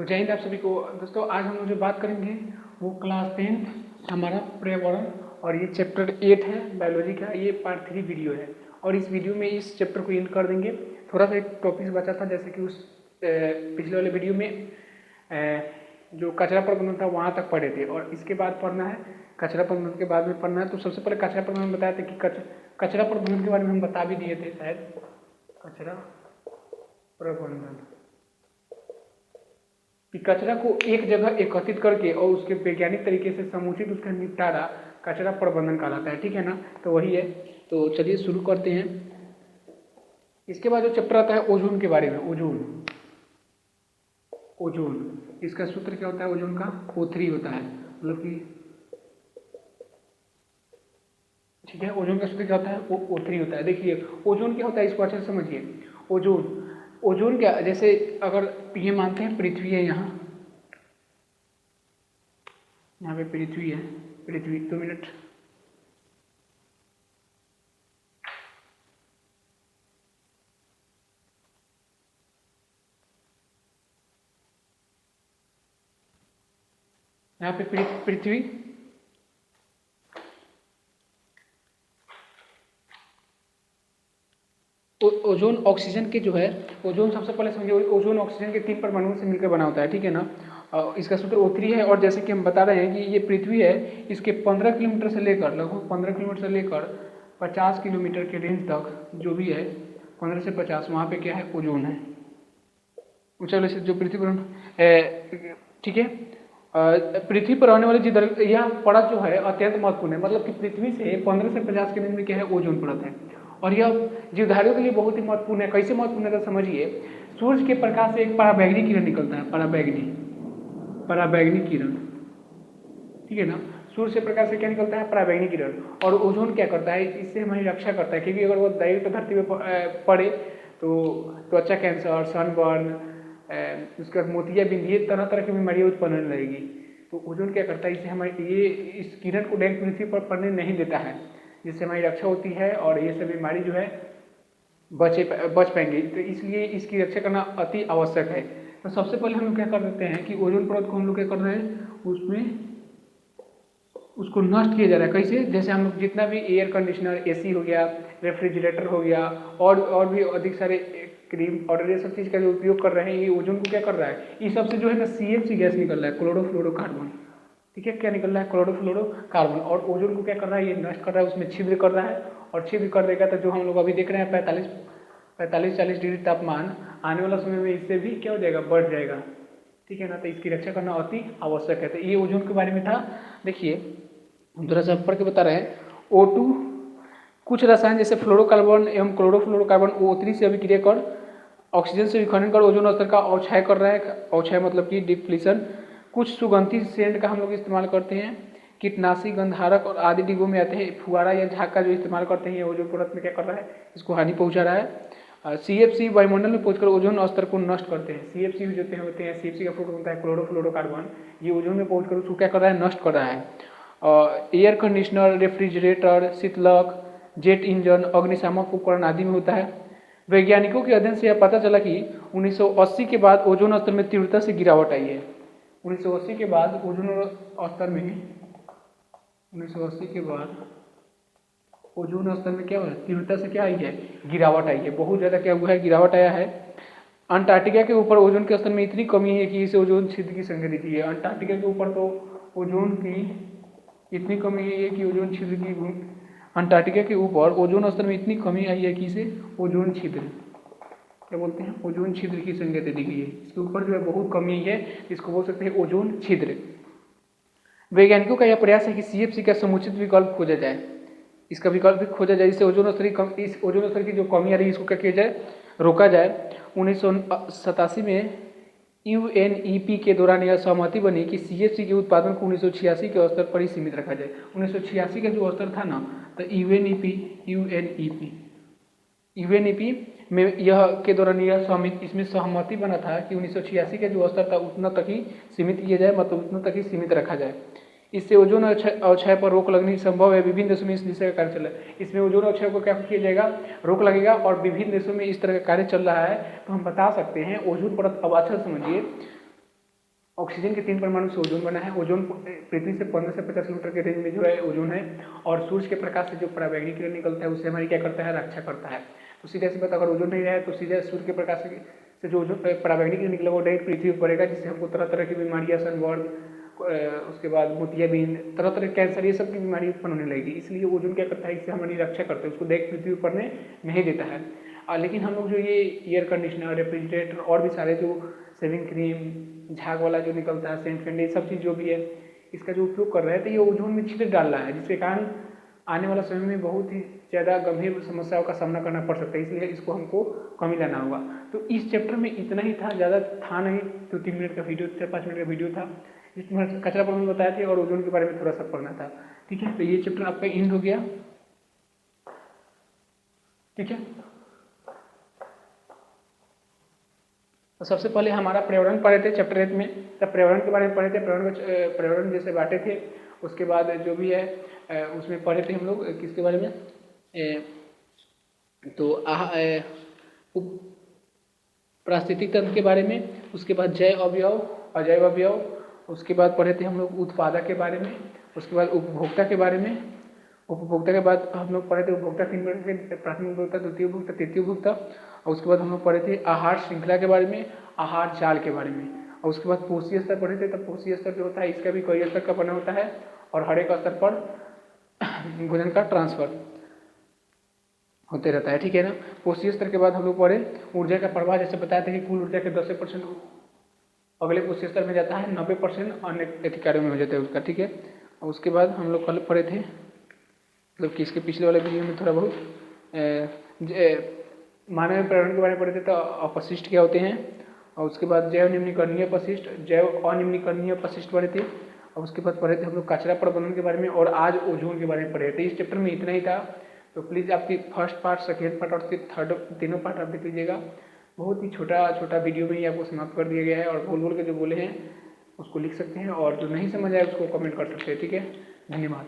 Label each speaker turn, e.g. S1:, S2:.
S1: तो जय हिंद आप सभी को। दोस्तों आज हम लोग जो बात करेंगे वो क्लास 10th हमारा पर्यावरण और ये चैप्टर 8 है बायोलॉजी का। ये पार्ट 3 वीडियो है और इस वीडियो में इस चैप्टर को एंड कर देंगे। थोड़ा सा एक टॉपिक बचा था, जैसे कि उस पिछले वाले वीडियो में जो कचरा प्रबंधन था वहाँ तक पढ़े थे और इसके बाद पढ़ना है कचरा प्रबंधन के बाद में पढ़ना है। तो सबसे पहले कचरा प्रबंधन बताया था कि कचरा प्रबंधन के बारे में हम बता भी दिए थे शायद। कचरा प्रबंधन कि कचरा को एक जगह एकत्रित करके और उसके वैज्ञानिक तरीके से समुचित उसका निपटारा कचरा प्रबंधन कहलाता है, ठीक है ना। तो वही है। तो चलिए शुरू करते हैं। इसके बाद जो चैप्टर आता है ओजोन के बारे में। ओजोन इसका सूत्र क्या होता है? ओजोन का O3 होता है, मतलब कि ठीक है। ओजोन का सूत्र क्या होता है? O3 होता है। देखिए ओजोन क्या होता है इसको अच्छे से समझिए। ओजोन क्या, जैसे अगर ये मानते हैं पृथ्वी है, यहाँ पे पृथ्वी है। पृथ्वी 2 मिनट। यहाँ पे पृथ्वी ओजोन ऑक्सीजन के जो है, ओजोन सबसे पहले समझिए ओजोन ऑक्सीजन के 3 परमाणुओं से मिलकर बना होता है, ठीक है ना। इसका सूत्र O3 है। और जैसे कि हम बता रहे हैं कि ये पृथ्वी है, इसके 15 किलोमीटर से लेकर लगभग 15 किलोमीटर से लेकर 50 किलोमीटर के रेंज तक जो भी है 15 से 50 वहाँ पे क्या है? ओजोन है। चलो से जो पृथ्वी पर ठीक है, पृथ्वी पर रहने वाली यह परत जो है अत्यंत महत्वपूर्ण है। मतलब कि पृथ्वी से 15 से 50 के रेंज में क्या है? ओजोन परत है। और यह जीवधारियों के लिए बहुत ही महत्वपूर्ण है। कैसे महत्वपूर्ण है तो समझिए। सूर्य के प्रकाश से एक पराबैंगनी किरण निकलता है, पराबैंगनी किरण, ठीक है ना। सूर्य से प्रकाश से क्या निकलता है? पराबैंगनी किरण। और ओजोन क्या करता है? इससे हमारी रक्षा करता है, क्योंकि अगर वो डायरेक्ट धरती पे पड़े तो त्वचा कैंसर, सनबर्न, उसके बाद मोतियाबिंद, ये तरह तरह की बीमारियाँ उत्पन्न होने लगेगी। तो ओजोन क्या करता है? इससे हमारी ये इस किरण को डायरेक्ट पृथ्वी पर पड़ने नहीं देता है, जिससे हमारी रक्षा होती है और ये सब बीमारी जो है बच पाएंगे। तो इसलिए इसकी रक्षा करना अति आवश्यक है। तो सबसे पहले हम लोग क्या कर देते हैं कि ओजोन परत को हम लोग क्या कर रहे हैं, उसको नष्ट किया जा रहा है। कैसे? जैसे हम लोग जितना भी एयर कंडीशनर, AC हो गया, रेफ्रिजरेटर हो गया और भी अधिक सारे क्रीम और ये सब चीज़ का जो उपयोग कर रहे हैं, ये ओजोन को क्या कर रहा है? ये सबसे जो है ना CFC गैस निकल रहा है, क्लोरोफ्लोरोकार्बन, ठीक है। क्या निकल रहा है? क्लोरोफ्लोरोकार्बन। और ओजोन को क्या कर रहा है? ये नष्ट कर रहा है, उसमें छिद्र कर रहा है। और छिद्र कर देगा तो जो हम लोग अभी देख रहे हैं 45-40 डिग्री तापमान, आने वाला समय में इससे भी क्या हो जाएगा? बढ़ जाएगा, ठीक है ना। तो इसकी रक्षा करना अति आवश्यक है। तो ये ओजोन के बारे में था। देखिए हम थोड़ा सा पढ़ के बता रहे हैं। O2 कुछ रसायन जैसे फ्लोरोकार्बन एवं क्लोरोफ्लोरोकार्बन O3 से अभिक्रिया कर ऑक्सीजन से विखंडन कर ओजोन स्तर का अवक्षय कर रहा है। अवक्षय मतलब कि डिप्लीशन। कुछ सुगंधित सेंट का हम लोग इस्तेमाल करते हैं। कीटनाशी, गंधहारक और आदि डिब्बों में आते हैं। फुहारा या झाग का जो इस्तेमाल करते हैं, ये ओजोन परत में क्या कर रहा है? इसको हानि पहुंचा रहा है। CFC वायुमंडल में पहुंचकर ओजोन स्तर को नष्ट करते हैं। CFC जो होते हैं, CFC का फ्रूट होता है क्लोरोफ्लोरोकार्बन, ये ओजोन में पहुंचकर उसको क्या कर रहा है? नष्ट कर रहा है। एयर कंडीशनर, रेफ्रिजरेटर, शीतलक, जेट इंजन, अग्निशामक उपकरण आदि में होता है। वैज्ञानिकों के अध्ययन से यह पता चला कि 1980 के बाद ओजोन स्तर में तीव्रता से गिरावट आई है। 1980 के बाद ओजोन स्तर में 1980 के बाद ओजोन स्तर में क्या हुआ? तीव्रता से क्या आई है? गिरावट आई है। बहुत ज़्यादा क्या हुआ है? गिरावट आया है। अंटार्कटिका के ऊपर ओजोन के स्तर में इतनी कमी है कि इसे ओजोन छिद्र की संज्ञा दी गई है। अंटार्कटिका के ऊपर तो ओजोन की इतनी कमी है कि ओजोन छिद्र की, अंटार्कटिका के ऊपर ओजोन स्तर में इतनी कमी आई है कि इसे ओजोन छिद्र क्या बोलते हैं? ओजोन छिद्र की संज्ञा दे दी गई है। इसके ऊपर जो है बहुत कमी है, इसको बोल सकते हैं ओजोन छिद्र। वैज्ञानिकों का यह प्रयास है कि CFC का समुचित विकल्प खोजा जाए, इसका विकल्प भी खोजा जाए, जिससे इस ओजोन स्तर की जो कमी आ रही है इसको क्या किया जाए? रोका जाए। 1987 में UNEP के दौरान यह सहमति बनी कि CFC के उत्पादन को 1986 के स्तर पर ही सीमित रखा जाए। 1986 का जो स्तर था ना, तो UNEP में यह के दौरान इसमें सहमति बना था कि 1986 का जो स्तर था उतना तक ही सीमित किया जाए, मतलब उतना तक ही सीमित रखा जाए। इससे ओजोन अवक्षय पर रोक लगनी संभव है। विभिन्न देशों में इस दिशा का कार्य चल रहा है। इसमें ओजोन अवक्षय को क्या किया जाएगा? रोक लगेगा। और विभिन्न देशों में इस तरह का कार्य चल रहा है। तो हम बता सकते हैं ओजोन परत, अब अच्छा समझिए, ऑक्सीजन के 3 परमाणु से ओजोन बना है। ओजोन पृथ्वी से 15 से 50 किलोमीटर के रेंज में जो है ओजोन है, और सूर्य के प्रकाश से जो पराबैंगनी किरण निकलता है उससे हमारी क्या करता है, रक्षा करता है। तो सीधे सी बात, अगर ओजोन नहीं रहे तो सीधे सूर्य के प्रकाश से जो ओजोन पराबैंगनी किरण निकलेगा वो डायरेक्ट पृथ्वी पर पड़ेगा, जिससे हमको तरह तरह की बीमारियाँ, सनबर्न, उसके बाद मोतियाबिंद, तरह तरह के कैंसर, ये सब की बीमारी उत्पन्न होने लगेगी। इसलिए ओजोन क्या करता है, इससे हमारी रक्षा करता है, उसको डायरेक्ट पृथ्वी पर पड़ने नहीं देता है। लेकिन हम लोग जो ये एयर कंडीशनर, रेफ्रिजरेटर और भी सारे जो शेविंग क्रीम, झाग वाला जो निकलता है, सेंट फेंट, ये सब चीज़ जो भी है, इसका जो उपयोग कर रहे हैं तो ये ओजोन में छिद्र डाल रहा है, जिसके कारण आने वाला समय में बहुत ही ज़्यादा गंभीर समस्याओं का सामना करना पड़ सकता है। इसलिए इसको हमको कमी लाना होगा। तो इस चैप्टर में इतना ही था, ज़्यादा था नहीं, 2-3 मिनट का वीडियो, 4-5 मिनट का वीडियो था, जिसमें कचरा प्रबंधन बताया था और ओजोन के बारे में थोड़ा सा पढ़ना था। ठीक है, तो ये चैप्टर आपका एंड हो गया। ठीक है, तो सबसे पहले हमारा पर्यावरण पढ़े थे चैप्टर 8 में, तब पर्यावरण के बारे में पढ़े थे, पर्यावरण जैसे बांटे थे। उसके बाद जो भी है उसमें पढ़े थे हम लोग किसके बारे में, तो पारिस्थितिक तंत्र के बारे में, उसके बाद जैव अवयव, अजैव अवयव, उसके बाद पढ़े थे हम लोग उत्पादक के बारे में, उसके बाद उपभोक्ता के बारे में, उपभोक्ता के बाद हम लोग पढ़े थे उपभोक्ता 3 प्रकार के, प्राथमिक उपभोक्ता, द्वितीय उपभोक्ता, तृतीय उपभोक्ता, और उसके बाद हम लोग पढ़े थे आहार श्रृंखला के बारे में, आहार जाल के बारे में, और उसके बाद पोषीय स्तर पढ़े थे। तब पोषीय स्तर जो होता है इसका भी कई स्तर का बना होता है, और हर एक स्तर पर भोजन का ट्रांसफर होते रहता है। ठीक है ना। पोषीय स्तर के बाद हम लोग पढ़े ऊर्जा का प्रवाह, जैसे बताया था कि कुल ऊर्जा के 10% अगले पोषीय स्तर में जाता है, 90% अन्य कार्यों में हो जाता है उसका। ठीक है, और उसके बाद हम लोग कल पढ़े थे, मतलब कि इसके पिछले वाले वीडियो में थोड़ा बहुत मानव पर्यावरण के बारे में पढ़े थे, तो अपशिष्ट क्या होते हैं, और उसके बाद जैव निम्नीकरणीय अपशिष्ट, जैव अनिम्नीकरणीय अपशिष्ट पढ़े थे, और उसके बाद पढ़े थे हम लोग कचरा प्रबंधन के बारे में, और आज ओजोन के बारे में पढ़े थे। इस चैप्टर में इतना ही था। तो प्लीज़ आपकी फर्स्ट पार्ट, सेकेंड पार्ट और थर्ड, तीनों पार्ट आप देख लीजिएगा। बहुत ही छोटा छोटा वीडियो में ही आपको समाप्त कर दिया गया है, और बोल के जो बोले हैं उसको लिख सकते हैं, और जो नहीं समझ आए उसको कमेंट कर सकते हैं। ठीक है, धन्यवाद।